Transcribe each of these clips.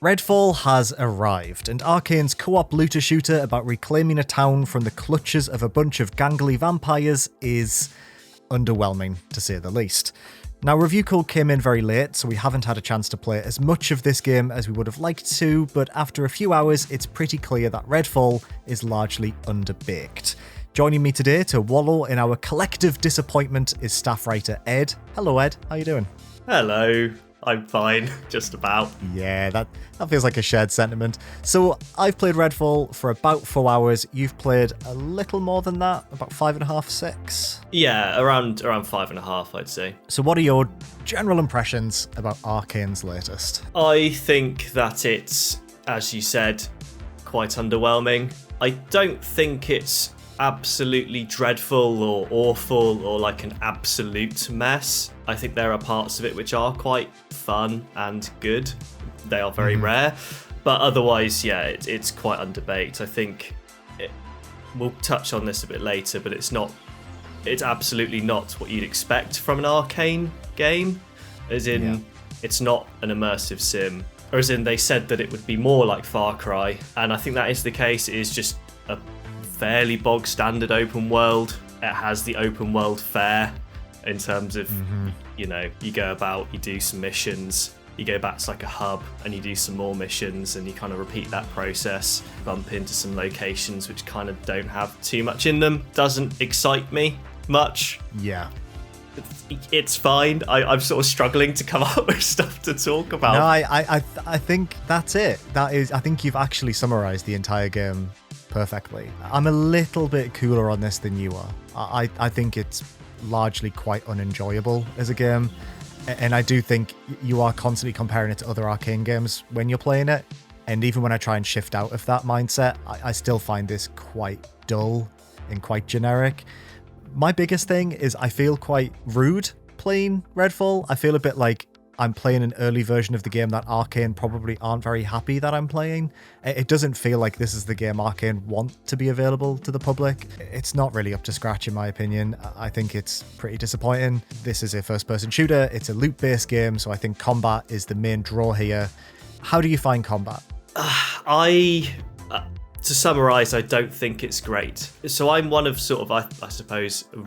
Redfall has arrived, and Arkane's co-op looter shooter about reclaiming a town from the clutches of a bunch of gangly vampires is underwhelming, to say the least. Now, review code came in very late, so we haven't had a chance to play as much of this game as we would have liked to, but after a few hours, it's pretty clear that Redfall is largely underbaked. Joining me today to wallow in our collective disappointment is staff writer Ed. Hello, Ed. How you doing? Hello. I'm fine, just about. Yeah, that feels like a shared sentiment. So I've played Redfall for about 4 hours. You've played a little more than that, about 5.5, 6? Yeah, around 5.5, I'd say. So what are your general impressions about Arkane's latest? I think that it's, as you said, quite underwhelming. I don't think it's absolutely dreadful or awful or like an absolute mess. I think there are parts of it which are quite fun and good. They are very rare, but otherwise, yeah, it's quite underbaked. I think we'll touch on this a bit later, but it's absolutely not what you'd expect from an Arkane game, as in it's not an immersive sim, or as in they said that it would be more like Far Cry, and I think that is the case. It is just a fairly bog standard open world. It has the open world fare in terms of, you know, you go about, you do some missions, you go back to like a hub and you do some more missions and you kind of repeat that process, bump into some locations which kind of don't have too much in them. Doesn't excite me much. Yeah. It's fine. I'm sort of struggling to come up with stuff to talk about. No, I think that's it. I think you've actually summarized the entire game perfectly. I'm a little bit cooler on this than you are. I think it's largely quite unenjoyable as a game, and I do think you are constantly comparing it to other Arkane games when you're playing it, and even when I try and shift out of that mindset, I still find this quite dull and quite generic. My biggest thing is I feel quite rude playing Redfall. I feel a bit like I'm playing an early version of the game that Arkane probably aren't very happy that I'm playing. It doesn't feel like this is the game Arkane want to be available to the public. It's not really up to scratch in my opinion. I think it's pretty disappointing. This is a first-person shooter. It's a loot-based game, so I think combat is the main draw here. How do you find combat? To summarise, I don't think it's great. So I'm one of sort of, I suppose, a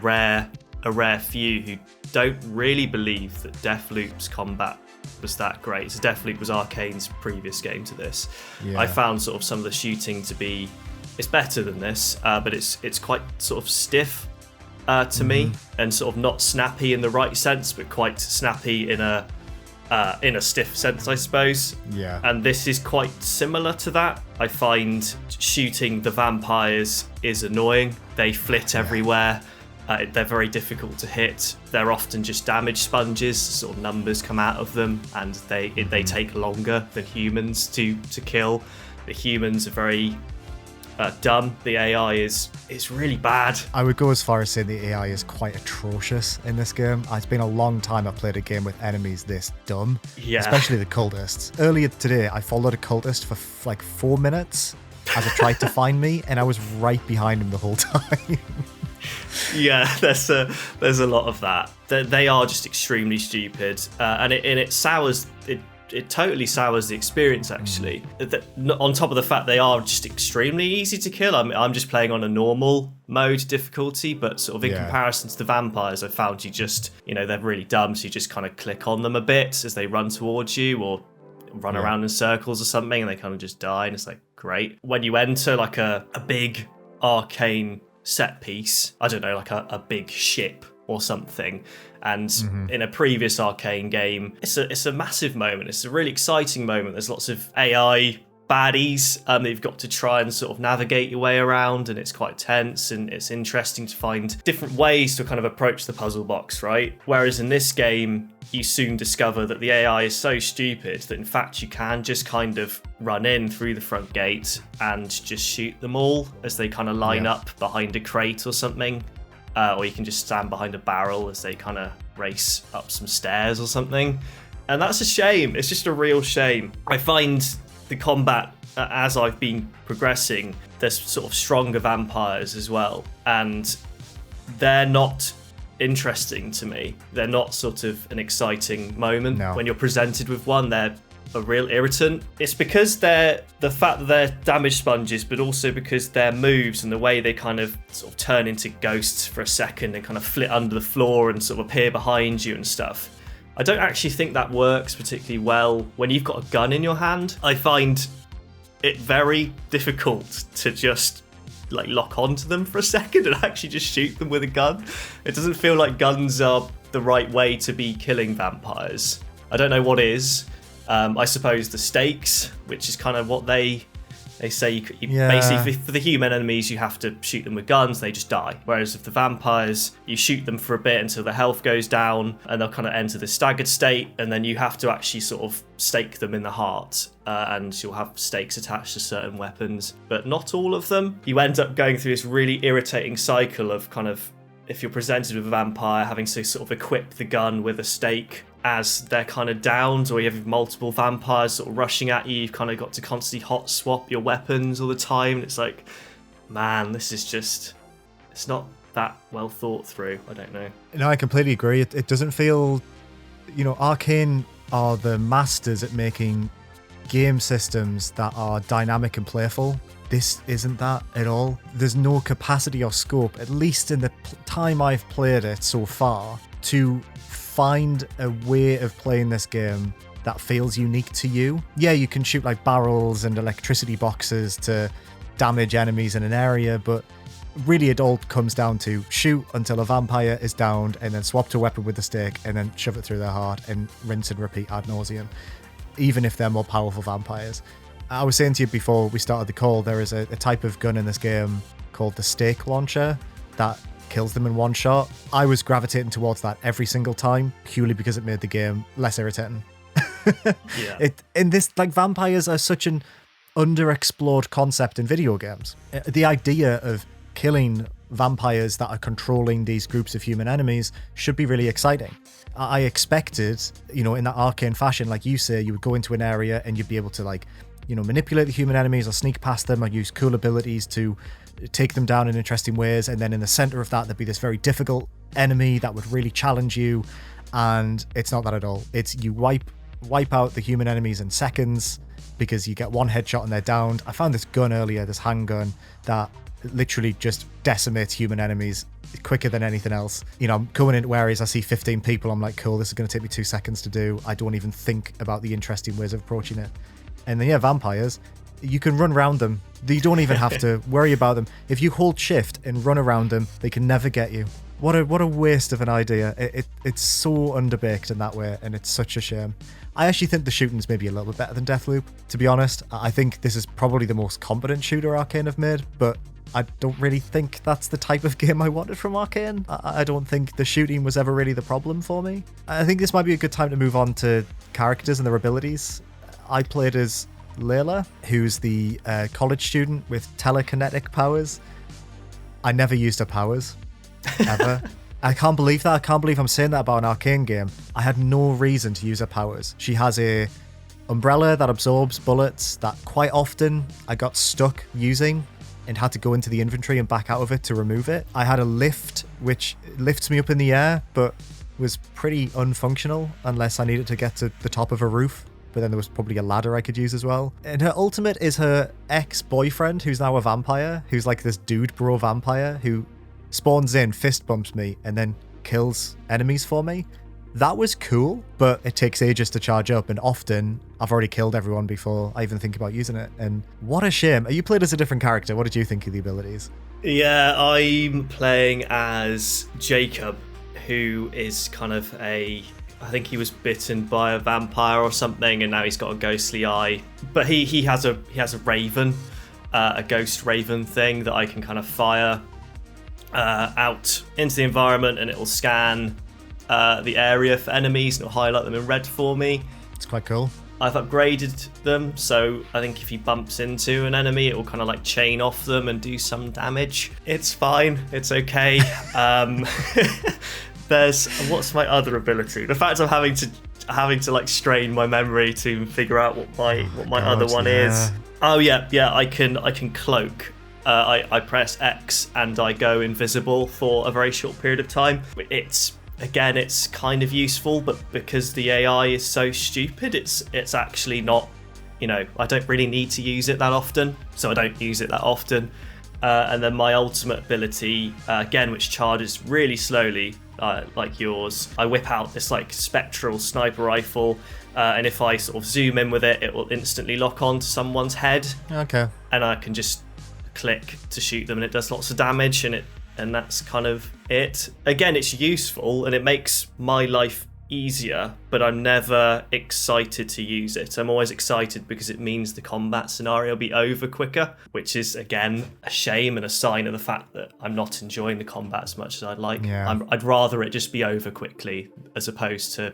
rare few who don't really believe that Deathloop's combat was that great. So Deathloop was Arkane's previous game to this. Yeah. I found sort of some of the shooting to be, it's better than this, but it's quite sort of stiff to me, and sort of not snappy in the right sense, but quite snappy in a stiff sense, I suppose. Yeah. And this is quite similar to that. I find shooting the vampires is annoying. They flit everywhere. They're very difficult to hit. They're often just damage sponges. Sort of numbers come out of them, and they take longer than humans to kill. The humans are very dumb. The AI is really bad. I would go as far as saying the AI is quite atrocious in this game. It's been a long time I've played a game with enemies this dumb. Yeah. Especially the cultists. Earlier today, I followed a cultist for like 4 minutes as it tried to find me, and I was right behind him the whole time. Yeah, there's a lot of that. They are just extremely stupid, and it sours it. It totally sours the experience, actually. On top of the fact they are just extremely easy to kill. I'm just playing on a normal mode difficulty, but sort of in comparison to the vampires, I found they're really dumb, so you just kind of click on them a bit as they run towards you or run around in circles or something, and they kind of just die, and it's like, great. When you enter like a big Arkane set piece, I don't know, like a big ship or something, and in a previous Arkane game, it's a massive moment. It's a really exciting moment. There's lots of AI baddies that you've got to try and sort of navigate your way around, and it's quite tense, and it's interesting to find different ways to kind of approach the puzzle box, right? Whereas in this game, you soon discover that the AI is so stupid that in fact you can just kind of run in through the front gate and just shoot them all as they kind of line up behind a crate or something. Or you can just stand behind a barrel as they kind of race up some stairs or something. And that's a shame. It's just a real shame. I find the combat, as I've been progressing, there's sort of stronger vampires as well. And they're not interesting to me. They're not sort of an exciting moment. No. When you're presented with one, they're a real irritant. It's because the fact that they're damage sponges, but also because their moves and the way they kind of sort of turn into ghosts for a second and kind of flit under the floor and sort of appear behind you and stuff. I don't actually think that works particularly well when you've got a gun in your hand. I find it very difficult to just like lock onto them for a second and actually just shoot them with a gun. It doesn't feel like guns are the right way to be killing vampires. I don't know what is. I suppose the stakes, which is kind of what they say. You basically, for the human enemies, you have to shoot them with guns, they just die. Whereas if the vampires, you shoot them for a bit until their health goes down and they'll kind of enter the staggered state, and then you have to actually sort of stake them in the heart, and you'll have stakes attached to certain weapons, but not all of them. You end up going through this really irritating cycle of kind of, if you're presented with a vampire, having to sort of equip the gun with a stake as they're kind of downed, or you have multiple vampires sort of rushing at you. You've kind of got to constantly hot swap your weapons all the time. It's like, man, this is just, it's not that well thought through. I don't know. No, I completely agree. It doesn't feel, Arkane are the masters at making game systems that are dynamic and playful. This isn't that at all. There's no capacity or scope, at least in the time I've played it so far, to find a way of playing this game that feels unique to you. Yeah, you can shoot like barrels and electricity boxes to damage enemies in an area, but really it all comes down to shoot until a vampire is downed and then swap to a weapon with the stake and then shove it through their heart and rinse and repeat ad nauseum, even if they're more powerful vampires. I was saying to you before we started the call, there is a type of gun in this game called the stake launcher that kills them in one shot. I was gravitating towards that every single time purely because it made the game less irritating. Yeah. Vampires are such an underexplored concept in video games. The idea of killing vampires that are controlling these groups of human enemies should be really exciting. I expected, in that Arkane fashion, like you say, you would go into an area and you'd be able to manipulate the human enemies or sneak past them or use cool abilities to take them down in interesting ways, and then in the center of that there'd be this very difficult enemy that would really challenge you, and it's not that at all. It's you wipe out the human enemies in seconds because you get one headshot and they're downed. I found this gun earlier, this handgun, that literally just decimates human enemies quicker than anything else. I'm going into areas, I see 15 people, I'm like, cool, this is going to take me 2 seconds to do. I don't even think about the interesting ways of approaching it. And then vampires, you can run around them. You don't even have to worry about them. If you hold shift and run around them, they can never get you. What a waste of an idea. It's so underbaked in that way, and it's such a shame. I actually think the shooting's maybe a little bit better than Deathloop, to be honest. I think this is probably the most competent shooter Arkane have made, but I don't really think that's the type of game I wanted from Arkane. I don't think the shooting was ever really the problem for me. I think this might be a good time to move on to characters and their abilities. I played as Layla, who's the college student with telekinetic powers. I never used her powers, ever. I can't believe that. I can't believe I'm saying that about an Arkane game. I had no reason to use her powers. She has a umbrella that absorbs bullets that quite often I got stuck using and had to go into the inventory and back out of it to remove it. I had a lift, which lifts me up in the air, but was pretty unfunctional unless I needed to get to the top of a roof. But then there was probably a ladder I could use as well. And her ultimate is her ex-boyfriend, who's now a vampire, who's like this dude bro vampire who spawns in, fist bumps me, and then kills enemies for me. That was cool, but it takes ages to charge up, and often I've already killed everyone before I even think about using it. And what a shame. You played as a different character. What did you think of the abilities? Yeah, I'm playing as Jacob, who is kind of I think he was bitten by a vampire or something, and now he's got a ghostly eye. But he has a raven, a ghost raven thing that I can kind of fire out into the environment, and it will scan the area for enemies and it'll highlight them in red for me. It's quite cool. I've upgraded them, so I think if he bumps into an enemy, it will kind of like chain off them and do some damage. It's fine. It's okay. What's my other ability? The fact I'm having to like strain my memory to figure out what my other one is. Oh yeah, I can cloak. I press X and I go invisible for a very short period of time. It's again, it's kind of useful, but because the AI is so stupid, it's actually not, I don't really need to use it that often, so I don't use it that often. And then my ultimate ability, again, which charges really slowly, like yours, I whip out this like spectral sniper rifle, and if I sort of zoom in with it, it will instantly lock on to someone's head. Okay. And I can just click to shoot them, and it does lots of damage, and that's kind of it. Again, it's useful, and it makes my life easier, but I'm never excited to use it. I'm always excited because it means the combat scenario will be over quicker, which is, again, a shame and a sign of the fact that I'm not enjoying the combat as much as I'd like. Yeah. I'd rather it just be over quickly as opposed to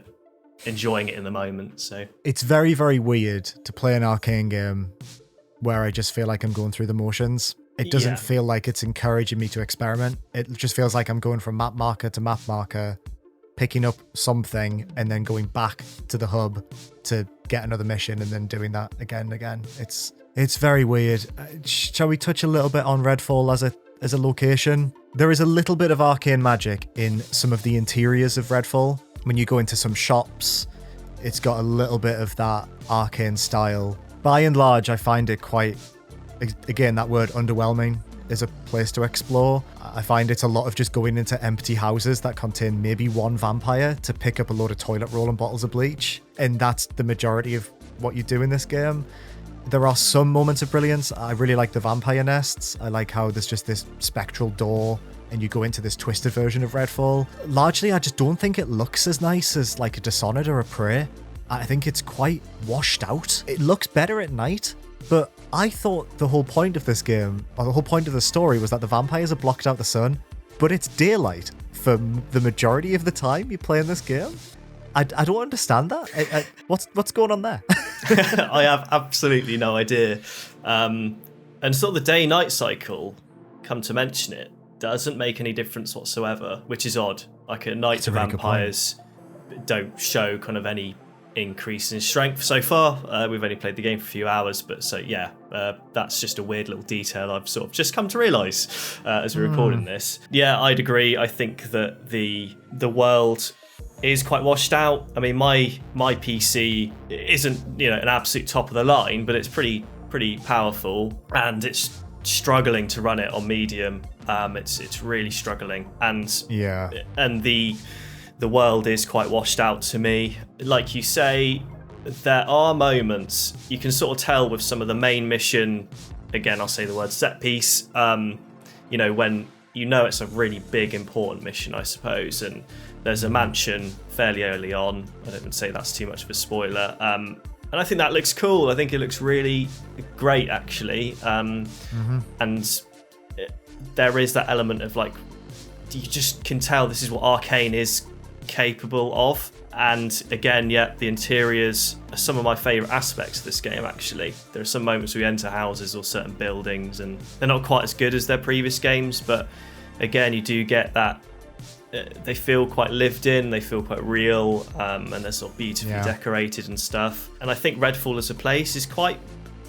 enjoying it in the moment. So it's very, very weird to play an Arkane game where I just feel like I'm going through the motions. It doesn't feel like it's encouraging me to experiment. It just feels like I'm going from map marker to map marker, picking up something and then going back to the hub to get another mission and then doing that again and again. It's very weird. Shall we touch a little bit on Redfall as a location? There is a little bit of Arkane magic in some of the interiors of Redfall. When you go into some shops, it's got a little bit of that Arkane style. By and large, I find it quite, again, that word underwhelming is a place to explore. I find it's a lot of just going into empty houses that contain maybe one vampire to pick up a load of toilet roll and bottles of bleach. And that's the majority of what you do in this game. There are some moments of brilliance. I really like the vampire nests. I like how there's just this spectral door and you go into this twisted version of Redfall. Largely, I just don't think it looks as nice as like a Dishonored or a Prey. I think it's quite washed out. It looks better at night, but I thought the whole point of this game, or the whole point of the story, was that the vampires have blocked out the sun, but it's daylight for the majority of the time you play in this game. I don't understand that. What's going on there? I have absolutely no idea. And sort of the day-night cycle, come to mention it, doesn't make any difference whatsoever, which is odd. Like at night, the vampires don't show kind of any increase in strength so far. We've only played the game for a few hours, but so yeah, that's just a weird little detail I've sort of just come to realise as we're recording this. Yeah, I'd agree. I think that the world is quite washed out. I mean, my PC isn't an absolute top of the line, but it's pretty powerful, and it's struggling to run it on medium. It's really struggling, and the world is quite washed out to me. Like you say, there are moments you can sort of tell with some of the main mission. Again, I'll say the word set piece. When it's a really big, important mission, I suppose, and there's a mansion fairly early on. I don't even say that's too much of a spoiler. And I think that looks cool. I think it looks really great, actually. And there is that element of like, you just can tell this is what Arkane is capable of. And again, the interiors are some of my favourite aspects of this game, actually. There are some moments we enter houses or certain buildings, and they're not quite as good as their previous games, but again, you do get that they feel quite lived in, they feel quite real, and they're sort of beautifully decorated and stuff. And I think Redfall as a place is quite,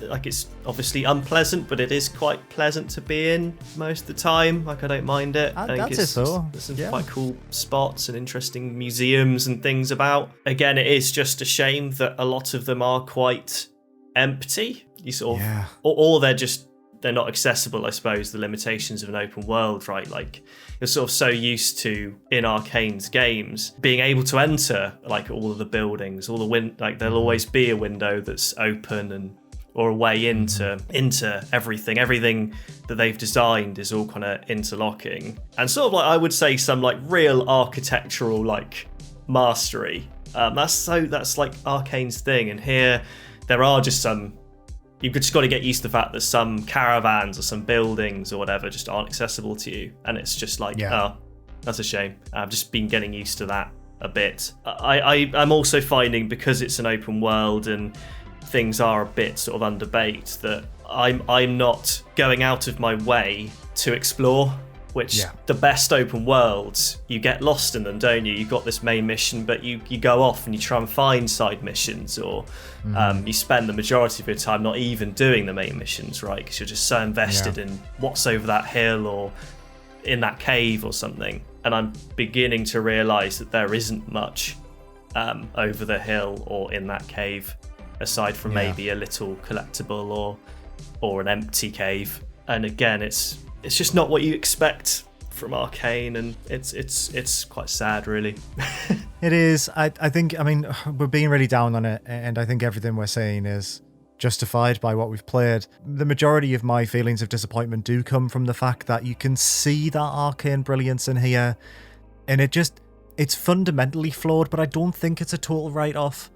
like, it's obviously unpleasant, but it is quite pleasant to be in most of the time. Like, I don't mind it. I think there's some quite cool spots and interesting museums and things about. Again, it is just a shame that a lot of them are quite empty. You sort of, or they're not accessible, I suppose, the limitations of an open world, right? Like, you're sort of so used to, in Arkane's games, being able to enter, like, all of the buildings, all the like, there'll always be a window that's open or a way into everything. Everything that they've designed is all kind of interlocking. And sort of like, I would say, some like real architectural like mastery. That's like Arkane's thing. And here there are just some, you've just got to get used to the fact that some caravans or some buildings or whatever just aren't accessible to you. And it's just like, oh, that's a shame. I've just been getting used to that a bit. I'm also finding, because it's an open world and things are a bit sort of underbaked, that I'm not going out of my way to explore, which the best open worlds, you get lost in them, don't you? You've got this main mission, but you go off and you try and find side missions, or you spend the majority of your time not even doing the main missions, right? Because you're just so invested in what's over that hill or in that cave or something. and I'm beginning to realise that there isn't much over the hill or in that cave, aside from maybe a little collectible or an empty cave. And again, it's just not what you expect from Arkane, and it's quite sad, really. It is. I think, I mean, we're being really down on it, and I think everything we're saying is justified by what we've played. The majority of my feelings of disappointment do come from the fact that you can see that Arkane brilliance in here, and it's fundamentally flawed, but I don't think it's a total write-off.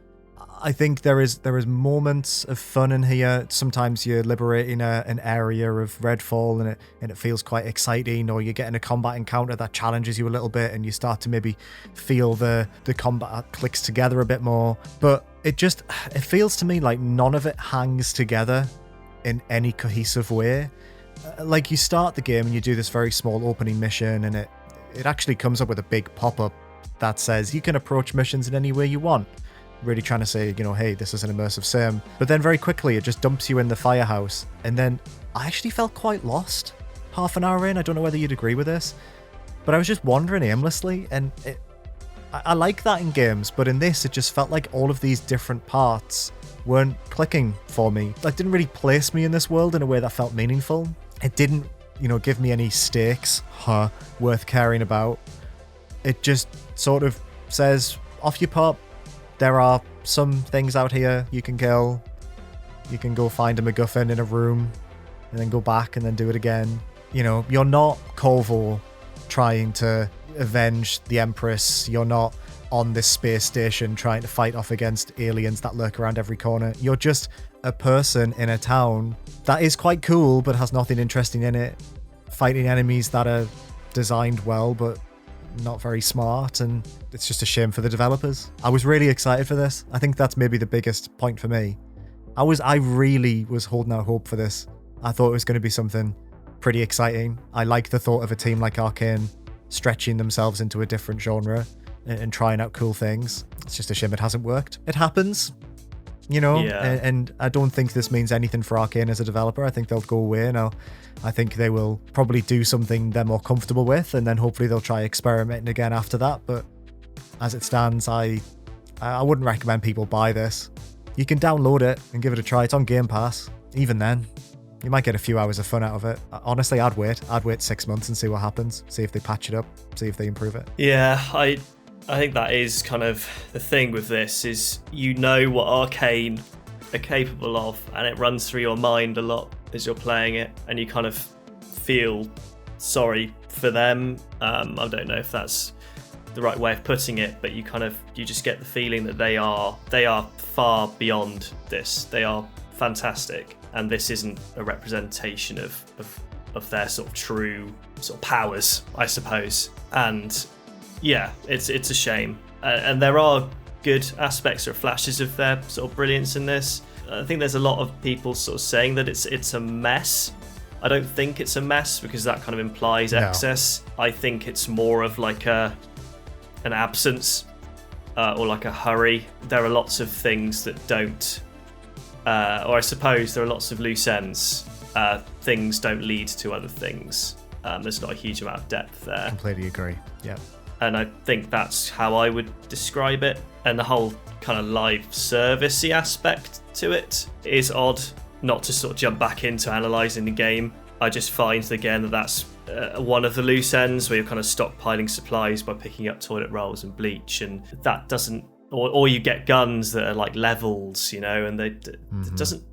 I think there is moments of fun in here. Sometimes you're liberating an area of Redfall and it feels quite exciting, or you're getting a combat encounter that challenges you a little bit and you start to maybe feel the combat clicks together a bit more. But it feels to me like none of it hangs together in any cohesive way. Like, you start the game and you do this very small opening mission, and it actually comes up with a big pop-up that says you can approach missions in any way you want. Really trying to say, hey, this is an immersive sim. But then very quickly, it just dumps you in the firehouse. And then I actually felt quite lost half an hour in. I don't know whether you'd agree with this, but I was just wandering aimlessly. And I like that in games, but in this, it just felt like all of these different parts weren't clicking for me. Like, didn't really place me in this world in a way that felt meaningful. It didn't, give me any stakes worth caring about. It just sort of says, off you pop. There are some things out here you can kill. You can go find a MacGuffin in a room and then go back and then do it again. You're not Corvo trying to avenge the Empress. You're not on this space station trying to fight off against aliens that lurk around every corner. You're just a person in a town that is quite cool but has nothing interesting in it, fighting enemies that are designed well but not very smart, and it's just a shame for the developers. I was really excited for this. I think that's maybe the biggest point for me. I really was holding out hope for this. I thought it was going to be something pretty exciting. I like the thought of a team like Arkane stretching themselves into a different genre and trying out cool things. It's just a shame it hasn't worked. It happens, and I don't think this means anything for Arkane as a developer. I think they'll go away now. I think they will probably do something they're more comfortable with, and then hopefully they'll try experimenting again after that. But as it stands, I wouldn't recommend people buy this. You can download it and give it a try. It's on Game Pass. Even then, you might get a few hours of fun out of it. Honestly, I'd wait 6 months and see what happens. See if they patch it up. See if they improve it. Yeah, I think that is kind of the thing with this, is what Arkane are capable of, and it runs through your mind a lot as you're playing it, and you kind of feel sorry for them. I don't know if that's the right way of putting it, but you just get the feeling that they are far beyond this. They are fantastic, and this isn't a representation of their sort of true sort of powers, I suppose. And yeah, it's a shame. And there are good aspects or flashes of their sort of brilliance in this. I think there's a lot of people sort of saying that it's a mess. I don't think it's a mess, because that kind of implies excess. I think it's more of like an absence or like a hurry. There are lots of things that don't, or I suppose there are lots of loose ends. Things don't lead to other things. There's not a huge amount of depth there. Completely agree. Yeah. And I think that's how I would describe it. And the whole kind of live servicey aspect to it is odd, not to sort of jump back into analysing the game. I just find, again, that that's one of the loose ends, where you're kind of stockpiling supplies by picking up toilet rolls and bleach, and that doesn't, or you get guns that are like levels, and it doesn't,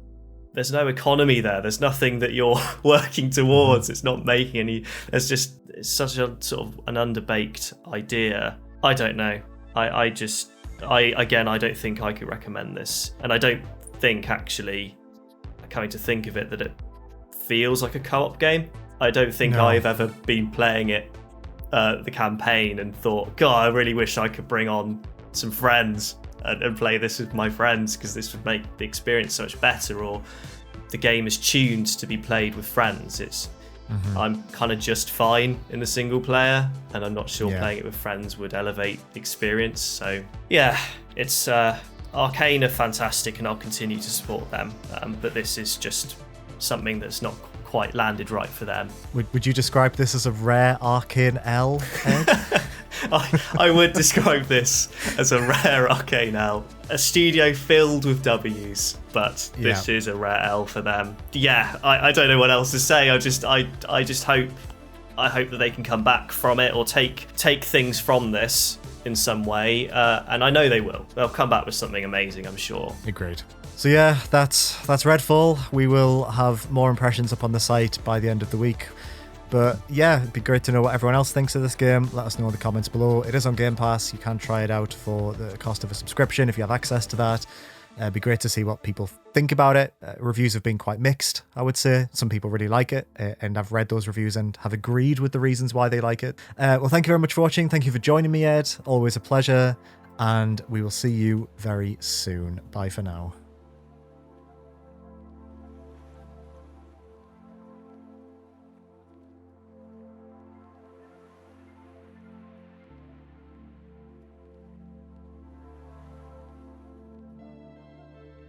there's no economy there. There's nothing that you're working towards. It's not making any, it's such a sort of an underbaked idea. I don't know. I don't think I could recommend this. And I don't think, actually, coming to think of it, that it feels like a co-op game. I don't think I've ever been playing it, the campaign, and thought, God, I really wish I could bring on some friends and play this with my friends, because this would make the experience so much better, or the game is tuned to be played with friends. I'm kind of just fine in the single player, and I'm not sure playing it with friends would elevate the experience. So yeah, it's Arkane are fantastic, and I'll continue to support them, but this is just something that's not quite landed right for them. Would you describe this as a rare Arkane L, Ed? I would describe this as a rare Arkane L. A studio filled with W's, but this is a rare L for them. Yeah, I don't know what else to say. I just hope that they can come back from it or take things from this in some way, and I know they will. They'll come back with something amazing, I'm sure. Agreed. So yeah, that's Redfall. We will have more impressions up on the site by the end of the week. But yeah, it'd be great to know what everyone else thinks of this game. Let us know in the comments below. It is on Game Pass. You can try it out for the cost of a subscription if you have access to that. It'd be great to see what people think about it. Reviews have been quite mixed, I would say. Some people really like it, and I've read those reviews and have agreed with the reasons why they like it. Well, thank you very much for watching. Thank you for joining me, Ed. Always a pleasure. And we will see you very soon. Bye for now.